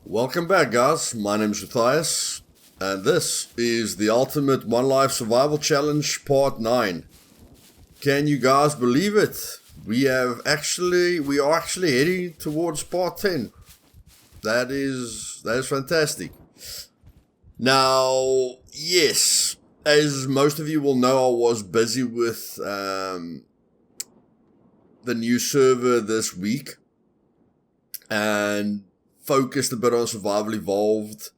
Welcome back, guys. My name is Luthais, and this is the Ultimate One Life Survival Challenge Part 9. Can you guys believe it? We are actually heading towards Part 10. That is fantastic. Now, yes, as most of you will know, I was busy with the new server this week, and focused a bit on Survival Evolved,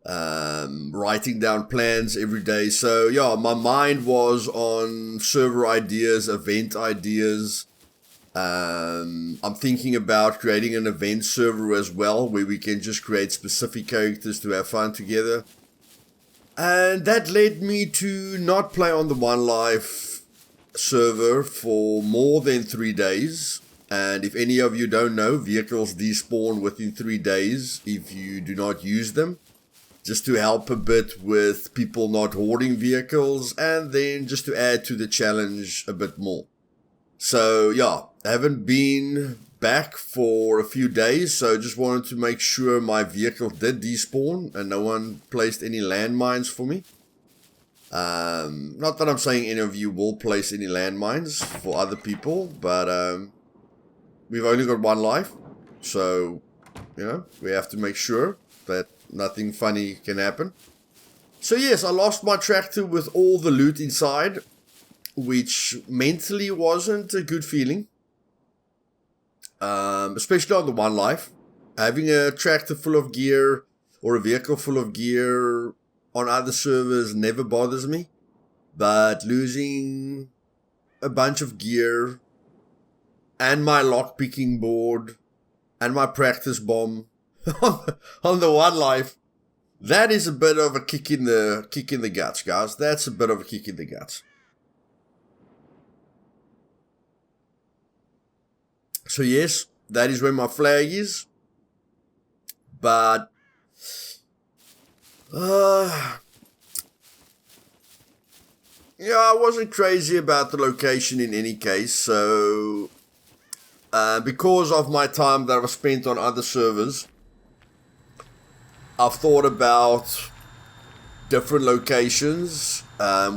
writing down plans every day. So yeah, my mind was on server ideas, event ideas. I'm thinking about creating an event server as well, where we can just create specific characters to have fun together. And that led me to not play on the One Life server for more than 3 days. And if any of you don't know, vehicles despawn within 3 days if you do not use them, just to help a bit with people not hoarding vehicles, and then just to add to the challenge a bit more. So yeah, I haven't been back for a few days, so just wanted to make sure my vehicle did despawn and no one placed any landmines for me. Not that I'm saying any of you will place any landmines for other people, but we've only got one life, so, you know, we have to make sure that nothing funny can happen. So yes, I lost my tractor with all the loot inside, which mentally wasn't a good feeling. Especially on the One Life. Having a tractor full of gear, or a vehicle full of gear on other servers never bothers me. But losing a bunch of gear, and my lockpicking board, and my practice bomb on the One Life, that is a bit of a kick in the guts, guys. That's a bit of a kick in the guts. So yes, that is where my flag is. But yeah, I wasn't crazy about the location in any case, so because of my time that I've spent on other servers, I've thought about different locations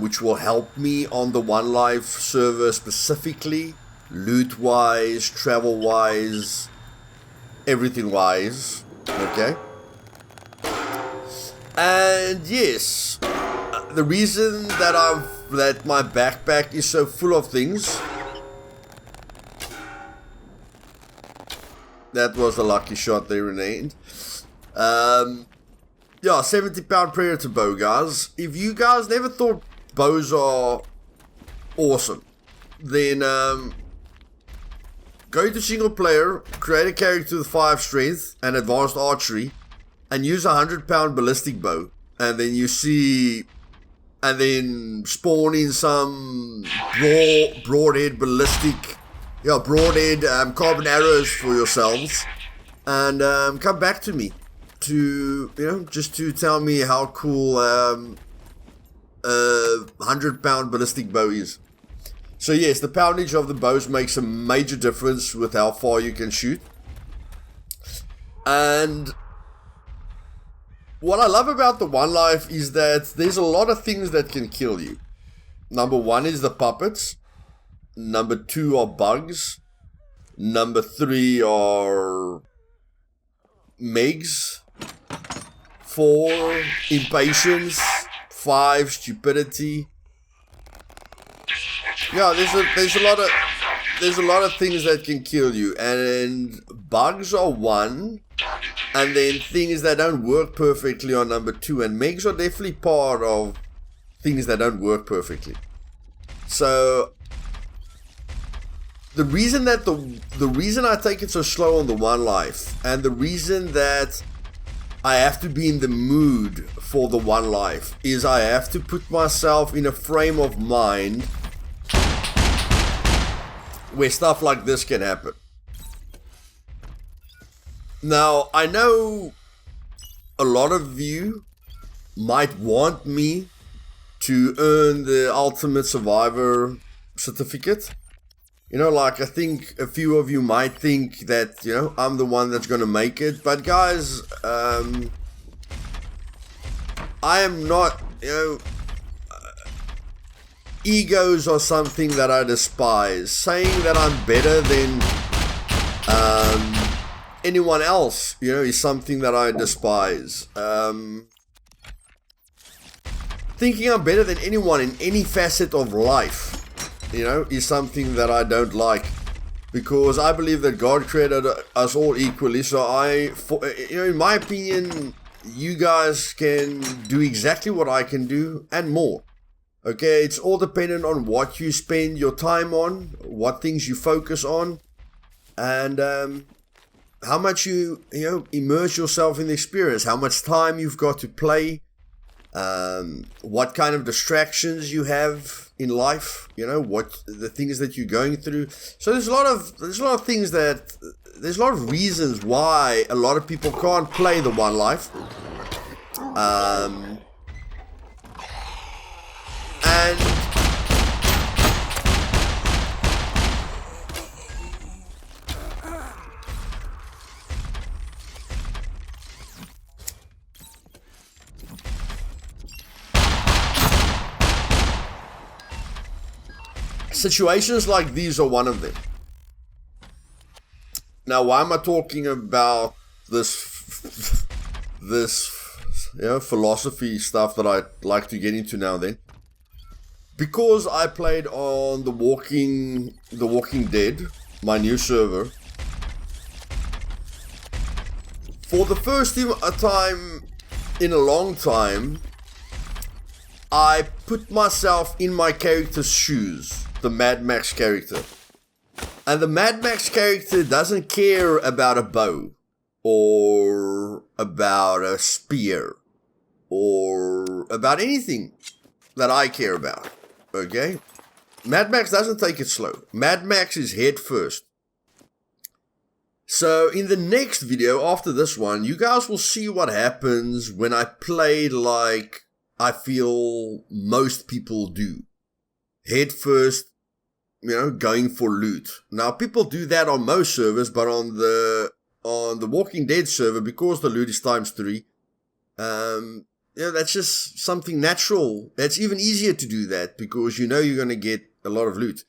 which will help me on the One Life server specifically, loot-wise, travel-wise, everything-wise, okay? And yes, the reason that my backpack is so full of things, that was a lucky shot there in the end. Yeah, 70-pound Predator bow, guys. If you guys never thought bows are awesome, then go to single player, create a character with 5 strength and advanced archery, and use a 100-pound ballistic bow, and then you see, and then spawn in some broadhead ballistic, broadhead carbon arrows for yourselves, and come back to me to, just to tell me how cool a 100-pound ballistic bow is. So yes, the poundage of the bows makes a major difference with how far you can shoot. And what I love about the One Life is that there's a lot of things that can kill you. Number 1 is the puppets. Number 2 are bugs. Number 3 are megs. 4, impatience. 5, stupidity. Yeah, there's a lot of things that can kill you, and bugs are 1, and then things that don't work perfectly are number 2, and megs are definitely part of things that don't work perfectly. So the reason that the reason I take it so slow on the One Life, and the reason that I have to be in the mood for the One Life, is I have to put myself in a frame of mind where stuff like this can happen. Now, I know a lot of you might want me to earn the Ultimate Survivor certificate, You know, like, I think a few of you might think that, you know, I'm the one that's going to make it. But guys, I am not, you know, egos are something that I despise. Saying that I'm better than anyone else, you know, is something that I despise. Thinking I'm better than anyone in any facet of life, you know, is something that I don't like, because I believe that God created us all equally. So you know, in my opinion, you guys can do exactly what I can do and more. Okay, it's all dependent on what you spend your time on, what things you focus on, and how much you know, immerse yourself in the experience, how much time you've got to play, what kind of distractions you have in life, you know, what the things that you're going through. So there's a lot of things that, there's a lot of reasons why a lot of people can't play the One Life. And situations like these are one of them. Now, why am I talking about this you know, philosophy stuff that I like to get into now then? Because I played on The Walking Dead, my new server. For the first time in a long time, I put myself in my character's shoes, the Mad Max character. And the Mad Max character doesn't care about a bow, or about a spear, or about anything that I care about. Okay? Mad Max doesn't take it slow. Mad Max is head first. So in the next video after this one, you guys will see what happens when I play like I feel most people do. Head first, you know, going for loot. Now, people do that on most servers, but on the Walking Dead server, because the loot is ×3, you know, that's just something natural. That's even easier to do that, because you know you're going to get a lot of loot.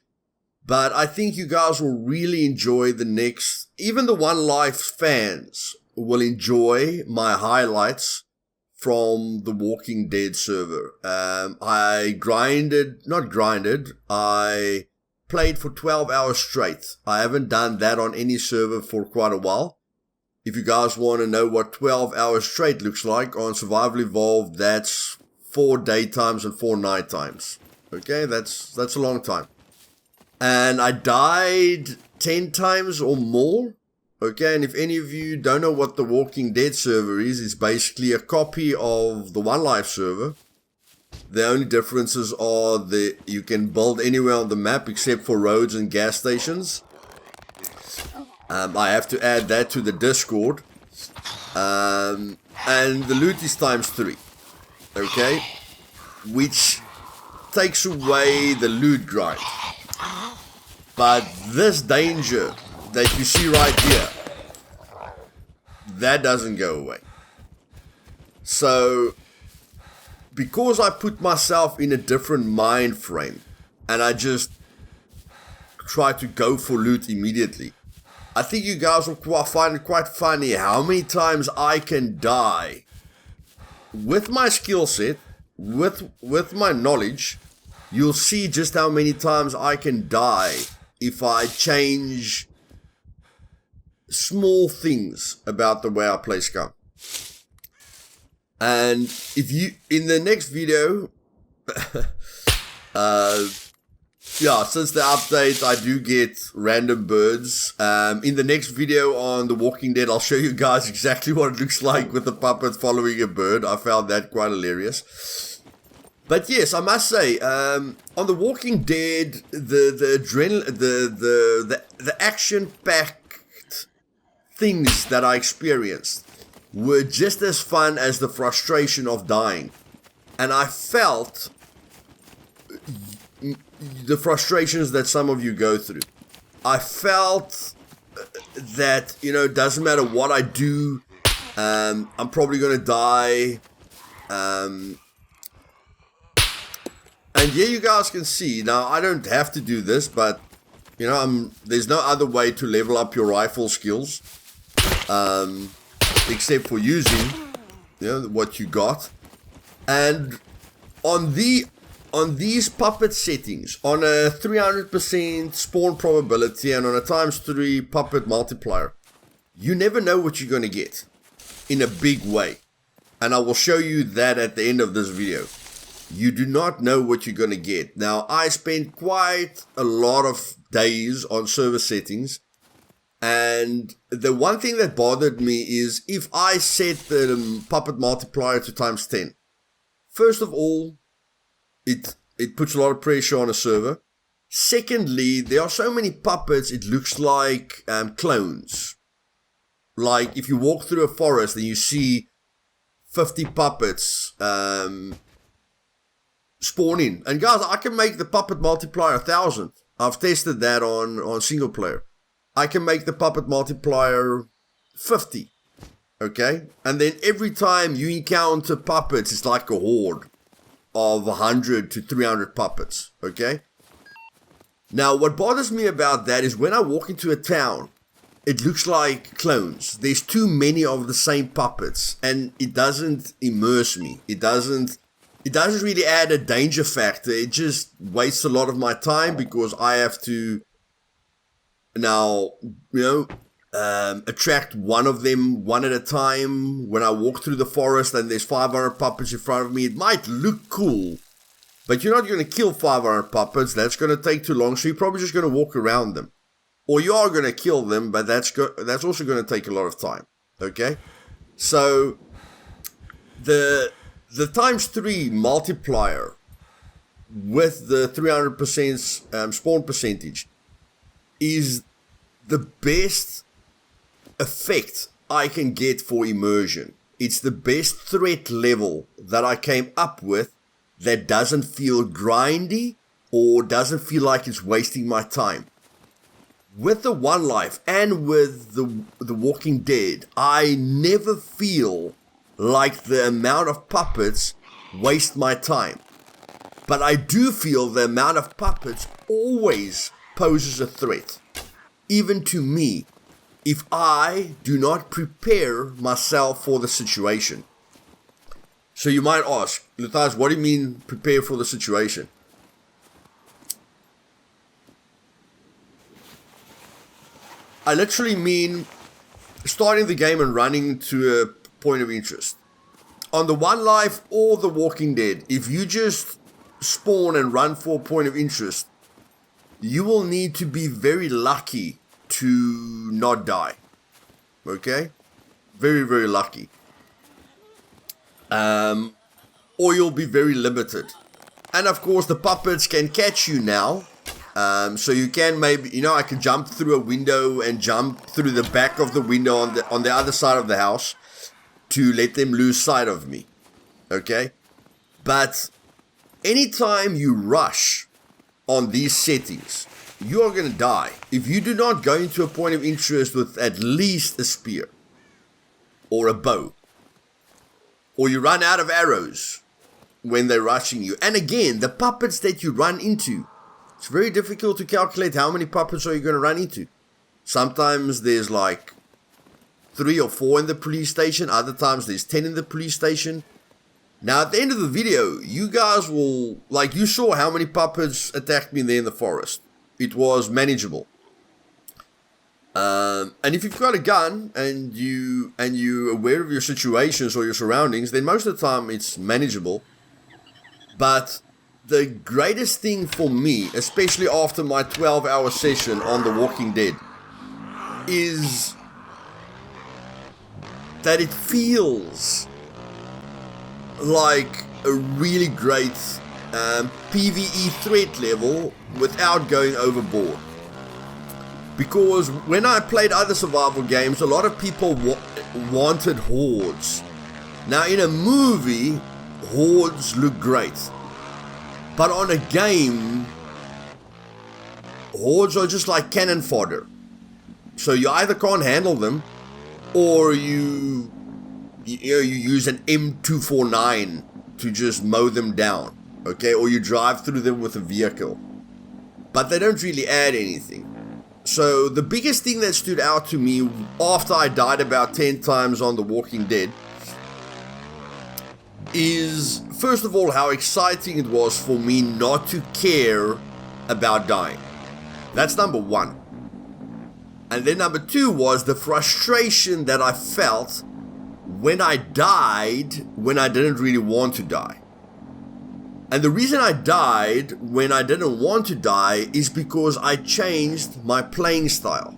But I think you guys will really enjoy the next, even the One Life fans will enjoy my highlights from the Walking Dead server. I played for 12 hours straight. I haven't done that on any server for quite a while. If you guys want to know what 12 hours straight looks like on Survival Evolved, that's 4 daytimes and 4 night times. Okay, that's a long time. And I died 10 times or more. Okay, and if any of you don't know what the Walking Dead server is, it's basically a copy of the One Life server. The only differences are that you can build anywhere on the map except for roads and gas stations. I have to add that to the Discord. And the loot is ×3. Okay? Which takes away the loot grind. But this danger that you see right here, that doesn't go away. So, because I put myself in a different mind frame, and I just try to go for loot immediately, I think you guys will find it quite funny how many times I can die with my skill set, with my knowledge. You'll see just how many times I can die if I change small things about the way I play Scum. And if you, in the next video, yeah, since the update, I do get random birds. In the next video on The Walking Dead, I'll show you guys exactly what it looks like with the puppet following a bird. I found that quite hilarious. But yes, I must say, on The Walking Dead, the adrenaline, the action-packed things that I experienced were just as fun as the frustration of dying. And I felt the frustrations that some of you go through. I felt that, you know, it doesn't matter what I do, I'm probably going to die. And yeah, you guys can see, now I don't have to do this, but, you know, there's no other way to level up your rifle skills, except for using, you know, what you got. And on these puppet settings, on a 300% spawn probability and on a ×3 puppet multiplier, you never know what you're going to get in a big way. And I will show you that at the end of this video. You do not know what you're going to get. Now, I spent quite a lot of days on server settings, and the one thing that bothered me is if I set the puppet multiplier to ×10. First of all, it puts a lot of pressure on a server. Secondly, there are so many puppets, it looks like clones. Like if you walk through a forest and you see 50 puppets spawn in. And guys, I can make the puppet multiplier 1,000. I've tested that on single player. I can make the puppet multiplier 50. Okay? And then every time you encounter puppets, it's like a horde of 100 to 300 puppets. Okay? Now, what bothers me about that is when I walk into a town, it looks like clones. There's too many of the same puppets, and it doesn't immerse me. It doesn't really add a danger factor. It just wastes a lot of my time because I have to now, you know, attract one of them one at a time. When I walk through the forest and there's 500 puppets in front of me, it might look cool, but you're not going to kill 500 puppets. That's going to take too long, so you're probably just going to walk around them. Or you are going to kill them, but that's also going to take a lot of time. Okay? So, the ×3 multiplier with the 300% spawn percentage is the best effect I can get for immersion. It's the best threat level that I came up with that doesn't feel grindy or doesn't feel like it's wasting my time. With the One Life and with the Walking Dead, I never feel like the amount of puppets waste my time. But I do feel the amount of puppets always poses a threat, even to me, if I do not prepare myself for the situation. So you might ask, Luthais, what do you mean prepare for the situation? I literally mean starting the game and running to a point of interest. On the One Life or the Walking Dead, if you just spawn and run for a point of interest, you will need to be very lucky to not die. Okay? Very, very lucky. Or you'll be very limited. And of course, the puppets can catch you now. So you can maybe, you know, I can jump through a window and jump through the back of the window on the other side of the house to let them lose sight of me. Okay? But anytime you rush on these settings, you are going to die. If you do not go into a point of interest with at least a spear or a bow, or you run out of arrows when they're rushing you. And again, the puppets that you run into, it's very difficult to calculate how many puppets are you going to run into. Sometimes there's like 3 or 4 in the police station. Other times there's 10 in the police station. Now at the end of the video, you guys will, like you saw how many puppets attacked me there in the forest. It was manageable. And if you've got a gun and you're aware of your situations or your surroundings, then most of the time it's manageable. But the greatest thing for me, especially after my 12-hour session on The Walking Dead, is that it feels like a really great PvE threat level without going overboard. Because when I played other survival games, a lot of people wanted hordes. Now in a movie, hordes look great. But on a game, hordes are just like cannon fodder. So you either can't handle them, or you use an M249 to just mow them down, okay? Or you drive through them with a vehicle. But they don't really add anything. So the biggest thing that stood out to me after I died about 10 times on The Walking Dead is, first of all, how exciting it was for me not to care about dying. That's number one. And then number two was the frustration that I felt when I died when I didn't really want to die. And the reason I died when I didn't want to die is because I changed my playing style.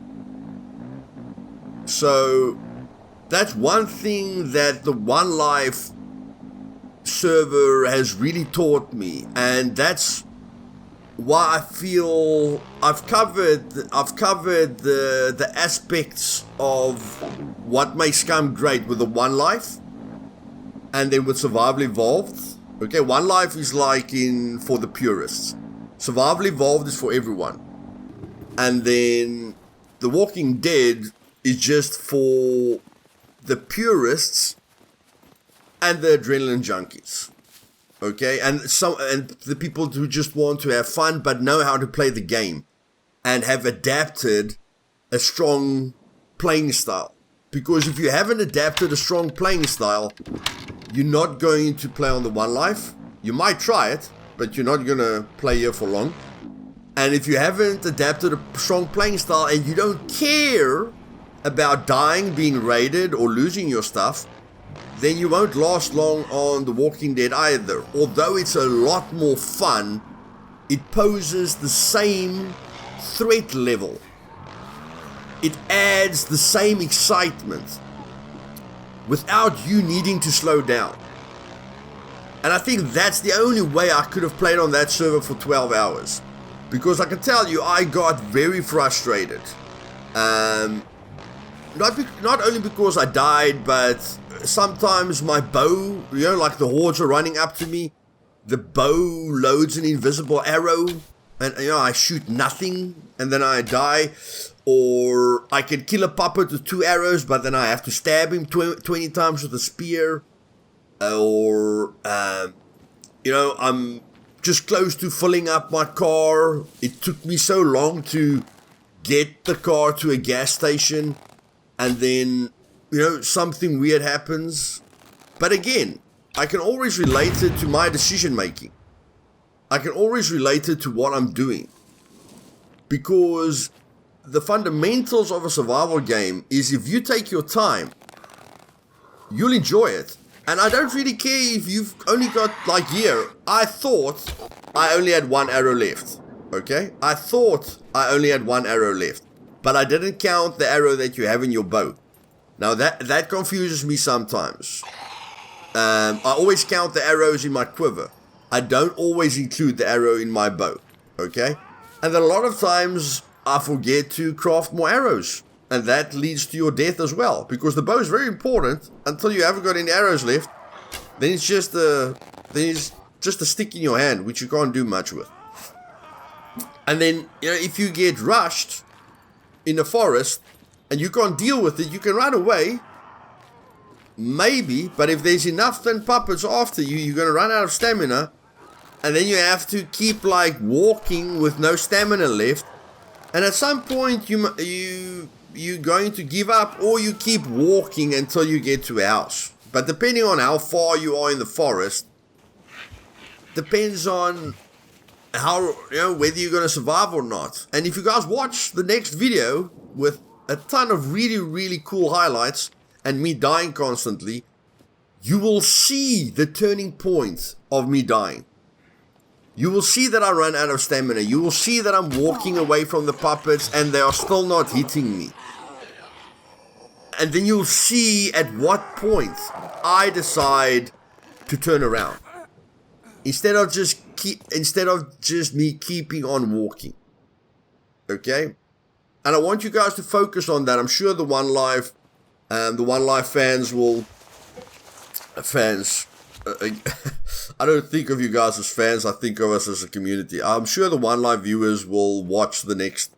So that's one thing that the One Life server has really taught me, and that's why I feel I've covered the aspects of what makes Scum great with the One Life, and then with Survival Evolved. Okay, One Life is like for the purists. Survival Evolved is for everyone. And then The Walking Dead is just for the purists and the adrenaline junkies. Okay, and the people who just want to have fun but know how to play the game and have adapted a strong playing style. Because if you haven't adapted a strong playing style, you're not going to play on the One Life. You might try it, but you're not going to play here for long. And if you haven't adapted a strong playing style and you don't care about dying, being raided, or losing your stuff, then you won't last long on The Walking Dead either. Although it's a lot more fun, it poses the same threat level. It adds the same excitement without you needing to slow down. And I think that's the only way I could have played on that server for 12 hours. Because I can tell you, I got very frustrated. Not only because I died, but sometimes my bow, like the hordes are running up to me, the bow loads an invisible arrow, and I shoot nothing, and then I die. Or I can kill a puppet with 2 arrows, but then I have to stab him 20 times with a spear. Or, I'm just close to filling up my car. It took me so long to get the car to a gas station. And then, something weird happens. But again, I can always relate it to my decision making. I can always relate it to what I'm doing. Because the fundamentals of a survival game is if you take your time, you'll enjoy it. And I don't really care if you've only got, here, I thought I only had 1 arrow left. Okay? I thought I only had 1 arrow left. But I didn't count the arrow that you have in your bow. Now that confuses me sometimes. I always count the arrows in my quiver. I don't always include the arrow in my bow. Okay? And then a lot of times I forget to craft more arrows. And that leads to your death as well. Because the bow is very important until you haven't got any arrows left. Then it's just a stick in your hand, which you can't do much with. And then, if you get rushed in the forest and you can't deal with it, you can run away. Maybe, but if there's enough then puppets after you, you're going to run out of stamina. And then you have to keep walking with no stamina left. And at some point you're going to give up, or you keep walking until you get to a house. But depending on how far you are in the forest, depends on how, whether you're going to survive or not. And if you guys watch the next video with a ton of really, really cool highlights and me dying constantly, you will see the turning point of me dying. You will see that I run out of stamina. You will see that I'm walking away from the puppets and they are still not hitting me. And then you'll see at what point I decide to turn around. Instead of just me keeping on walking. Okay? And I want you guys to focus on that. I'm sure the One Life fans will... I don't think of you guys as fans. I think of us as a community. I'm sure the One Life viewers will watch the next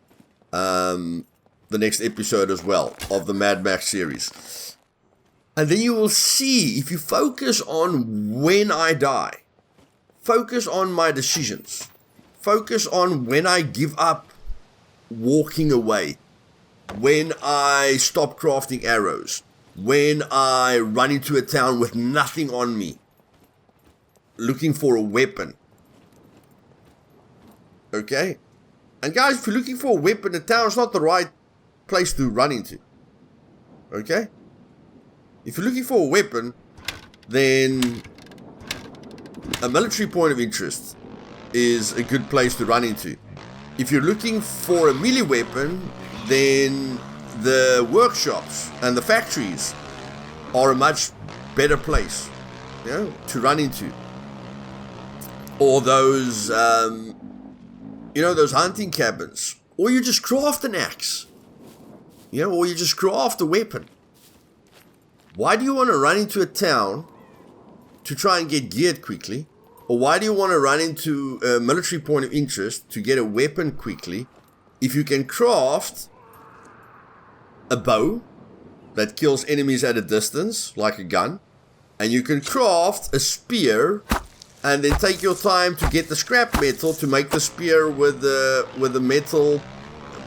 episode as well of the Mad Max series. And then you will see, if you focus on when I die, focus on my decisions, focus on when I give up walking away, when I stop crafting arrows, when I run into a town with nothing on me, looking for a weapon. Okay? And guys, if you're looking for a weapon, the town's not the right place to run into. Okay? If you're looking for a weapon, then a military point of interest is a good place to run into. If you're looking for a melee weapon, then the workshops and the factories are a much better place, to run into. Or those, those hunting cabins. Or you just craft an axe. Or you just craft a weapon. Why do you want to run into a town to try and get geared quickly? Or why do you want to run into a military point of interest to get a weapon quickly if you can craft a bow that kills enemies at a distance, like a gun, and you can craft a spear and then take your time to get the scrap metal to make the spear with the metal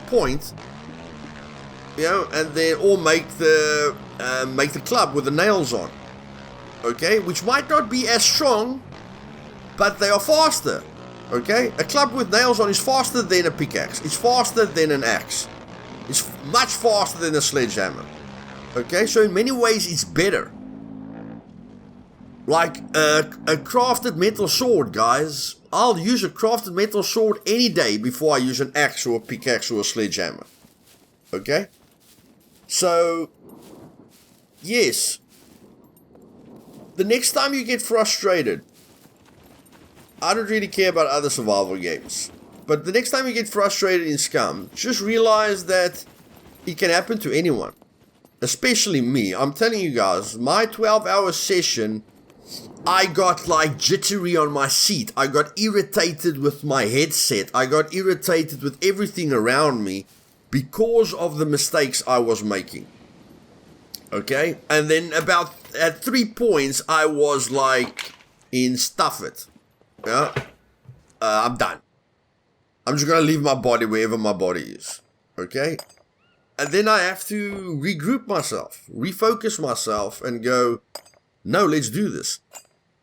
point, and then or make the club with the nails on, okay, which might not be as strong, but they are faster. Okay, a club with nails on is faster than a pickaxe. It's faster than an axe. It's much faster than a sledgehammer. Okay, so in many ways it's better. Like a crafted metal sword, guys. I'll use a crafted metal sword any day before I use an axe or a pickaxe or a sledgehammer. Okay? So, yes. The next time you get frustrated, I don't really care about other survival games, but the next time you get frustrated in Scum, just realize that it can happen to anyone. Especially me. I'm telling you guys, my 12-hour session, I got like jittery on my seat. I got irritated with my headset. I got irritated with everything around me because of the mistakes I was making. Okay? And then at 3 points, I was like in stuff it. I'm done. I'm just going to leave my body wherever my body is. Okay? And then I have to regroup myself, refocus myself and go, no, let's do this.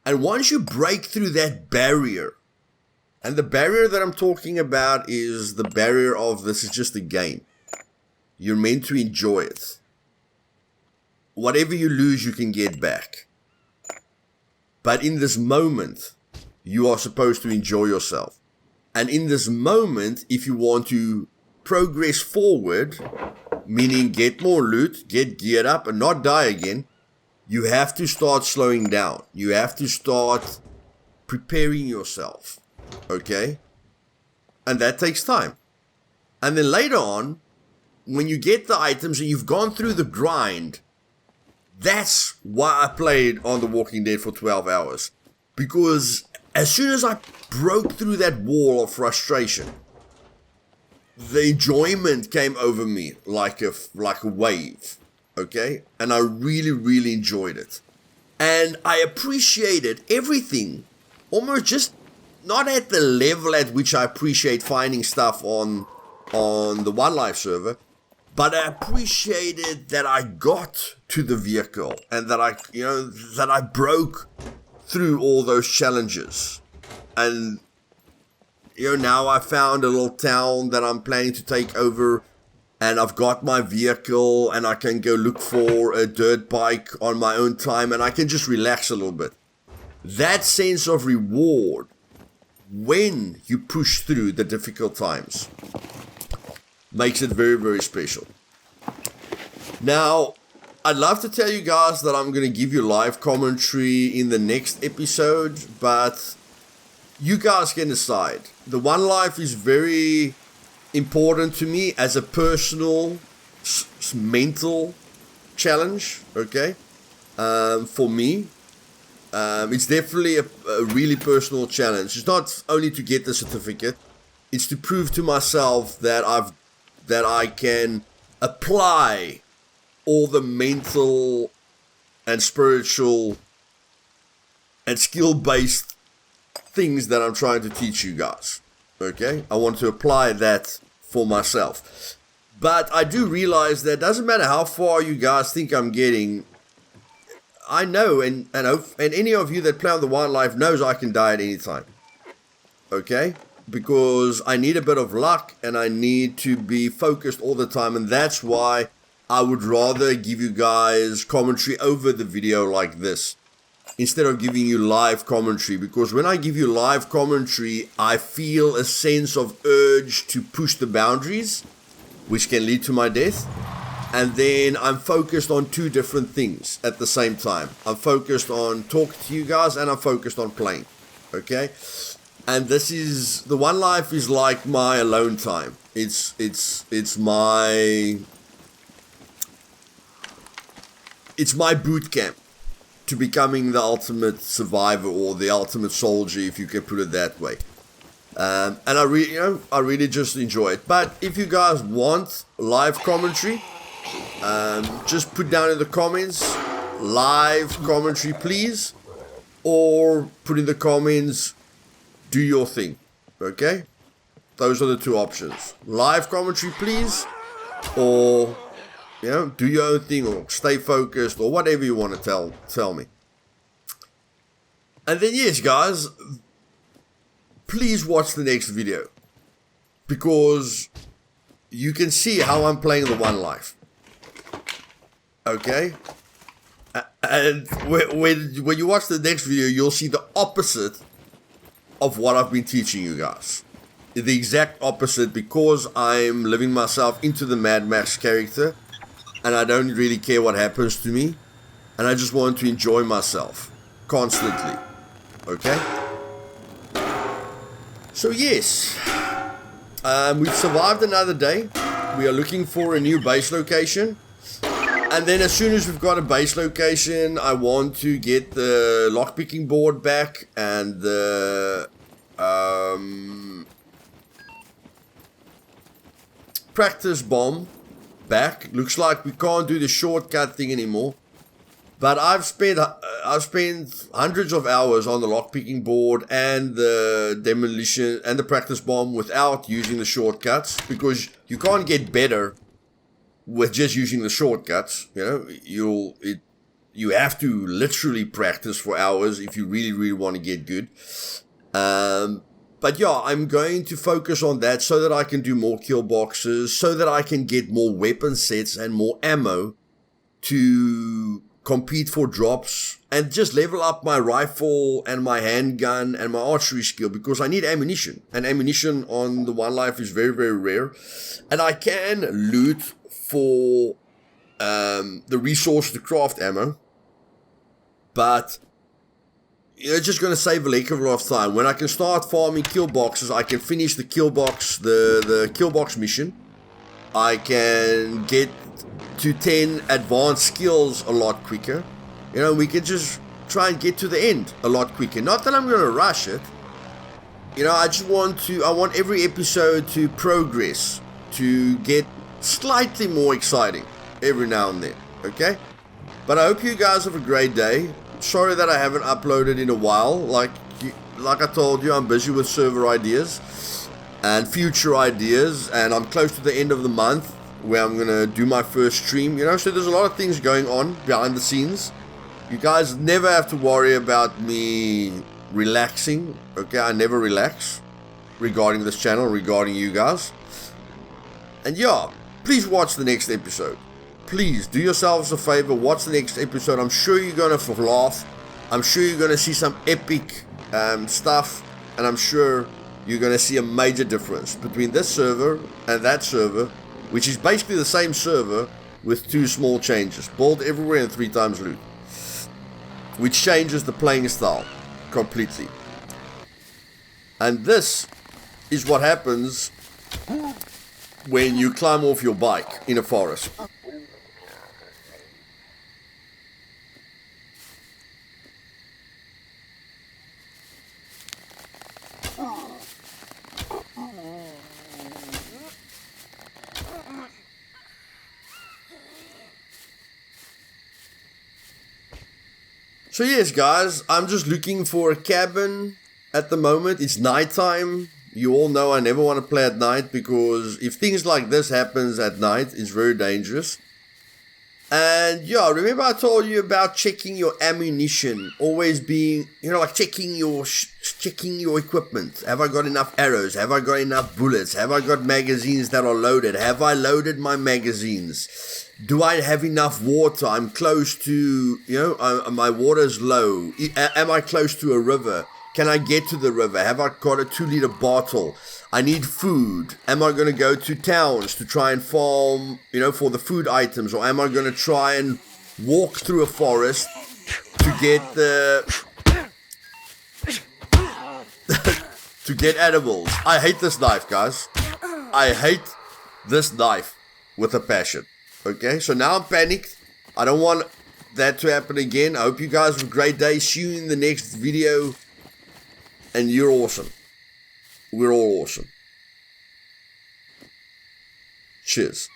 And once you break through that barrier, and the barrier that I'm talking about is the barrier of this is just a game. You're meant to enjoy it. Whatever you lose, you can get back. But in this moment, you are supposed to enjoy yourself. And in this moment, if you want to progress forward, meaning get more loot, get geared up and not die again, you have to start slowing down. You have to start preparing yourself. Okay? And that takes time. And then later on, when you get the items and you've gone through the grind, that's why I played on The Walking Dead for 12 hours. Because as soon as I broke through that wall of frustration, the enjoyment came over me like a wave. Okay? And I really, really enjoyed it. And I appreciated everything. Almost just not at the level at which I appreciate finding stuff on the One Life server, but I appreciated that I got to the vehicle and that I broke through all those challenges. And now I found a little town that I'm planning to take over, and I've got my vehicle and I can go look for a dirt bike on my own time and I can just relax a little bit. That sense of reward when you push through the difficult times makes it very, very special. Now, I'd love to tell you guys that I'm going to give you live commentary in the next episode, but you guys can decide. The One Life is very important to me as a personal, mental challenge, okay, for me. It's definitely a really personal challenge. It's not only to get the certificate, it's to prove to myself that I can apply all the mental and spiritual and skill-based things that I'm trying to teach you guys. Okay? I want to apply that for myself. But I do realize that it doesn't matter how far you guys think I'm getting. I know, and any of you that play on the wildlife knows I can die at any time. Okay? Because I need a bit of luck and I need to be focused all the time, and that's why I would rather give you guys commentary over the video like this instead of giving you live commentary, because when I give you live commentary I feel a sense of urge to push the boundaries, which can lead to my death. And then I'm focused on two different things at the same time. I'm focused on talking to you guys and I'm focused on playing. Okay? And the one life is like my alone time. It's my boot camp to becoming the ultimate survivor or the ultimate soldier, if you can put it that way. And I really just enjoy it. But if you guys want live commentary, just put down in the comments live commentary please, or put in the comments do your thing. Okay, those are the two options: live commentary please, or do your own thing, or stay focused, or whatever you want to tell me. And then yes guys, please watch the next video, because you can see how I'm playing the one life. Okay? And when you watch the next video, you'll see the opposite of what I've been teaching you guys. The exact opposite, because I'm living myself into the Mad Max character, and I don't really care what happens to me, and I just want to enjoy myself constantly. Okay? So yes, we've survived another day. We are looking for a new base location. And then as soon as we've got a base location, I want to get the lockpicking board back and the practice bomb back. Looks like we can't do the shortcut thing anymore. But I've spent hundreds of hours on the lockpicking board and the demolition and the practice bomb without using the shortcuts, because you can't get better with just using the shortcuts. You have to literally practice for hours if you really want to get good. But yeah, I'm going to focus on that so that I can do more kill boxes, so that I can get more weapon sets and more ammo to compete for drops, and just level up my rifle and my handgun and my archery skill, because I need ammunition, and ammunition on the one life is very rare. And I can loot for the resource to craft ammo, but it's just going to save a heck of a lot of time. When I can start farming kill boxes, I can finish the kill box, the kill box mission. I can get to 10 advanced skills a lot quicker. We can just try and get to the end a lot quicker. Not that I'm going to rush it. I want every episode to progress, to get slightly more exciting every now and then. Okay? But I hope you guys have a great day. Sorry that I haven't uploaded in a while. Like I told you, I'm busy with server ideas and future ideas, and I'm close to the end of the month where I'm gonna do my first stream, so there's a lot of things going on behind the scenes. You guys never have to worry about me relaxing. Okay, I never relax regarding this channel, regarding you guys. And yeah, please watch the next episode. Please do yourselves a favor, watch the next episode. I'm sure you're gonna laugh. I'm sure you're gonna see some epic stuff, and I'm sure you're gonna see a major difference between this server and that server, which is basically the same server with two small changes: bolt everywhere and 3 times loot, which changes the playing style completely. And this is what happens when you climb off your bike in a forest. So yes, guys, I'm just looking for a cabin at the moment. It's nighttime. You all know I never want to play at night because if things like this happens at night, it's very dangerous. And yeah, remember I told you about checking your ammunition, always being, like checking your equipment. Have I got enough arrows? Have I got enough bullets? Have I got magazines that are loaded? Have I loaded my magazines? Do I have enough water? I'm close to, my water's low. Am I close to a river? Can I get to the river? Have I got a 2-liter bottle? I need food. Am I going to go to towns to try and farm, for the food items? Or am I going to try and walk through a forest to get to get edibles? I hate this knife, guys. I hate this knife with a passion. Okay, so now I'm panicked. I don't want that to happen again. I hope you guys have a great day. See you in the next video. And you're awesome. We're all awesome. Cheers.